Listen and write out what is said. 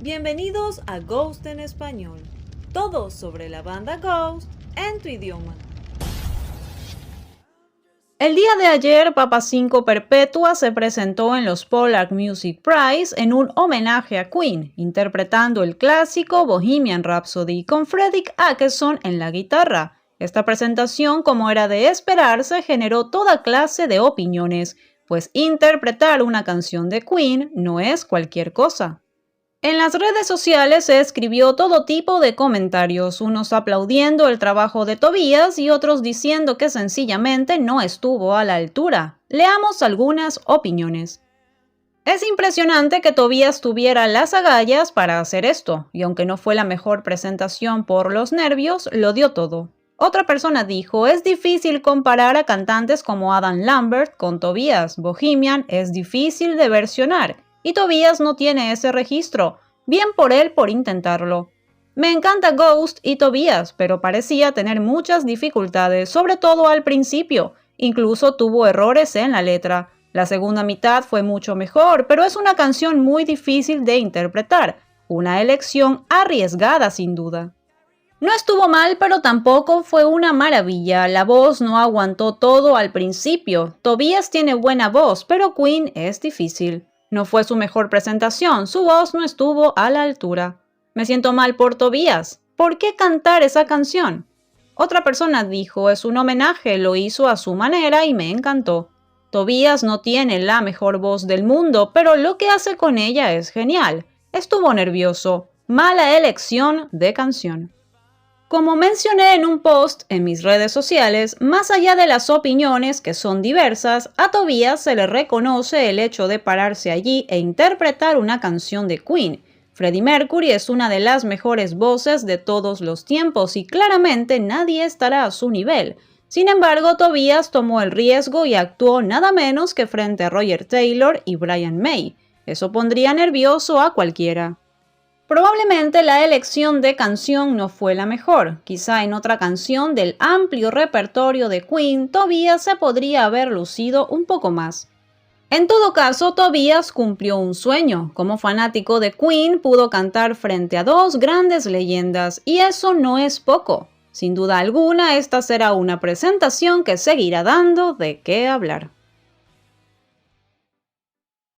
Bienvenidos a Ghost en Español. Todo sobre la banda Ghost en tu idioma. El día de ayer, Papa 5 Perpetua se presentó en los Polar Music Prize en un homenaje a Queen, interpretando el clásico Bohemian Rhapsody con Fredrik Åkesson en la guitarra. Esta presentación, como era de esperarse, generó toda clase de opiniones, pues interpretar una canción de Queen no es cualquier cosa. En las redes sociales se escribió todo tipo de comentarios, unos aplaudiendo el trabajo de Tobias y otros diciendo que sencillamente no estuvo a la altura. Leamos algunas opiniones. Es impresionante que Tobias tuviera las agallas para hacer esto, y aunque no fue la mejor presentación por los nervios, lo dio todo. Otra persona dijo, es difícil comparar a cantantes como Adam Lambert con Tobias. Bohemian es difícil de versionar. Y Tobias no tiene ese registro. Bien por él por intentarlo. Me encanta Ghost y Tobias, pero parecía tener muchas dificultades, sobre todo al principio. Incluso tuvo errores en la letra. La segunda mitad fue mucho mejor, pero es una canción muy difícil de interpretar. Una elección arriesgada sin duda. No estuvo mal, pero tampoco fue una maravilla. La voz no aguantó todo al principio. Tobias tiene buena voz, pero Queen es difícil. No fue su mejor presentación, su voz no estuvo a la altura. Me siento mal por Tobias. ¿Por qué cantar esa canción? Otra persona dijo, es un homenaje, lo hizo a su manera y me encantó. Tobias no tiene la mejor voz del mundo, pero lo que hace con ella es genial. Estuvo nervioso. Mala elección de canción. Como mencioné en un post en mis redes sociales, más allá de las opiniones que son diversas, a Tobias se le reconoce el hecho de pararse allí e interpretar una canción de Queen. Freddie Mercury es una de las mejores voces de todos los tiempos y claramente nadie estará a su nivel. Sin embargo, Tobias tomó el riesgo y actuó nada menos que frente a Roger Taylor y Brian May. Eso pondría nervioso a cualquiera. Probablemente la elección de canción no fue la mejor. Quizá en otra canción del amplio repertorio de Queen, Tobias se podría haber lucido un poco más. En todo caso, Tobias cumplió un sueño. Como fanático de Queen, pudo cantar frente a dos grandes leyendas, y eso no es poco. Sin duda alguna, esta será una presentación que seguirá dando de qué hablar.